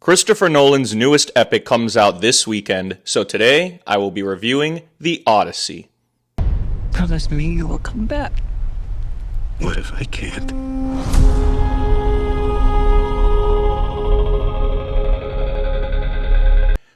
Christopher Nolan's newest epic comes out this weekend, so today I will be reviewing The Odyssey. Promise me you will come back. What if I can't?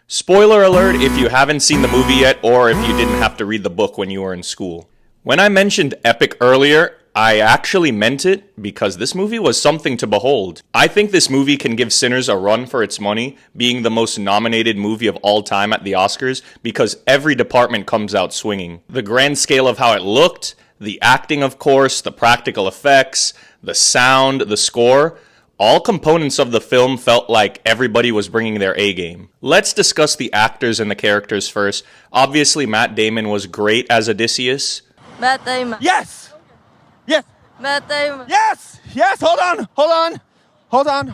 Spoiler alert if you haven't seen the movie yet or if you didn't have to read the book when you were in school. When I mentioned epic earlier, I actually meant it because this movie was something to behold. I think this movie can give Sinners a run for its money, being the most nominated movie of all time at the Oscars, because every department comes out swinging. The grand scale of how it looked, the acting of course, the practical effects, the sound, the score, all components of the film felt like everybody was bringing their A game. Let's discuss the actors and the characters first. Obviously Matt Damon was great as Odysseus. Matt Damon. Yes! Yes! Matt Damon. Yes! Yes! Hold on! What? Matt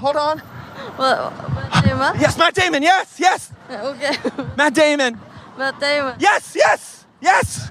Damon? Yes, Matt Damon! Yes! Yes! Okay. Matt Damon! Matt Damon. Yes! Yes! Yes!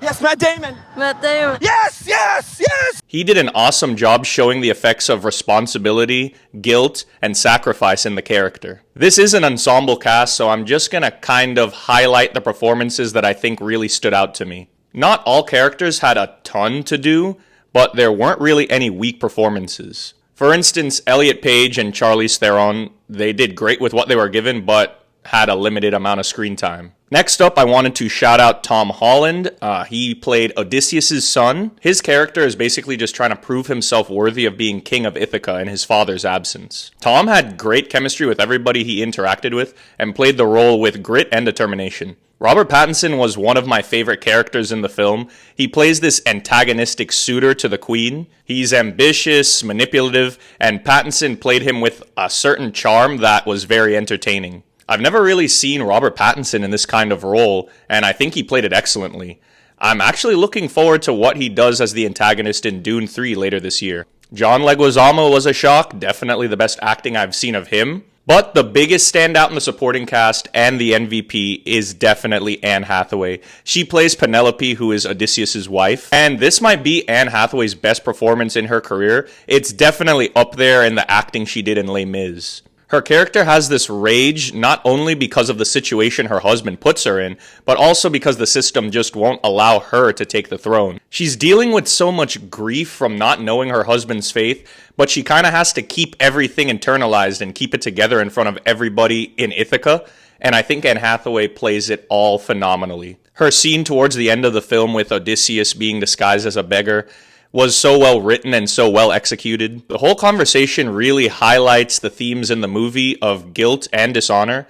Yes, Matt Damon! Matt Damon. Yes! Yes! Yes! He did an awesome job showing the effects of responsibility, guilt, and sacrifice in the character. This is an ensemble cast, so I'm just gonna kind of highlight the performances that I think really stood out to me. Not all characters had a ton to do, but there weren't really any weak performances. For instance, Elliot Page and Charlize Theron, they did great with what they were given, but had a limited amount of screen time. Next up, I wanted to shout out Tom Holland. He played Odysseus' son. His character is basically just trying to prove himself worthy of being king of Ithaca in his father's absence. Tom had great chemistry with everybody he interacted with and played the role with grit and determination. Robert Pattinson was one of my favorite characters in the film. He plays this antagonistic suitor to the queen. He's ambitious, manipulative, and Pattinson played him with a certain charm that was very entertaining. I've never really seen Robert Pattinson in this kind of role, and I think he played it excellently. I'm actually looking forward to what he does as the antagonist in Dune 3 later this year. John Leguizamo was a shock, definitely the best acting I've seen of him. But the biggest standout in the supporting cast and the MVP is definitely Anne Hathaway. She plays Penelope, who is Odysseus' wife, and this might be Anne Hathaway's best performance in her career. It's definitely up there in the acting she did in Les Mis. Her character has this rage not only because of the situation her husband puts her in, but also because the system just won't allow her to take the throne. She's dealing with so much grief from not knowing her husband's faith, but she kind of has to keep everything internalized and keep it together in front of everybody in Ithaca, and I think Anne Hathaway plays it all phenomenally. Her scene towards the end of the film with Odysseus being disguised as a beggar was so well written and so well executed. The whole conversation really highlights the themes in the movie of guilt and dishonor.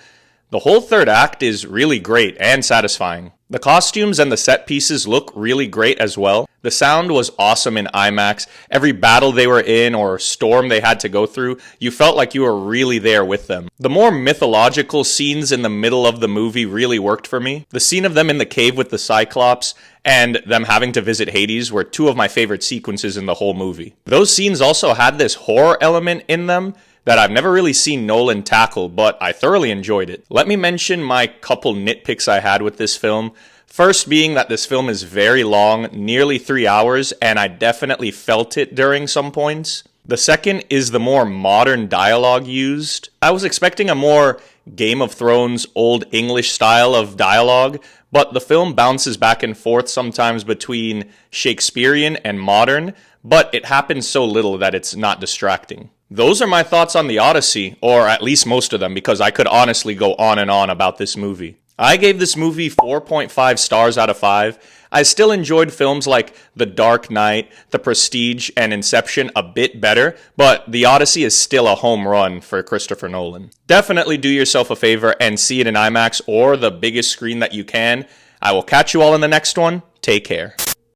The whole third act is really great and satisfying. The costumes and the set pieces look really great as well. The sound was awesome in IMAX. Every battle they were in or storm they had to go through, you felt like you were really there with them. The more mythological scenes in the middle of the movie really worked for me. The scene of them in the cave with the Cyclops and them having to visit Hades were two of my favorite sequences in the whole movie. Those scenes also had this horror element in them that I've never really seen Nolan tackle, but I thoroughly enjoyed it. Let me mention my couple nitpicks I had with this film. First being that this film is very long, nearly 3 hours, and I definitely felt it during some points. The second is the more modern dialogue used. I was expecting a more Game of Thrones Old English style of dialogue, but the film bounces back and forth sometimes between Shakespearean and modern, but it happens so little that it's not distracting. Those are my thoughts on The Odyssey, or at least most of them, because I could honestly go on and on about this movie. I gave this movie 4.5 stars out of 5. I still enjoyed films like The Dark Knight, The Prestige, and Inception a bit better, but The Odyssey is still a home run for Christopher Nolan. Definitely do yourself a favor and see it in IMAX or the biggest screen that you can. I will catch you all in the next one. Take care.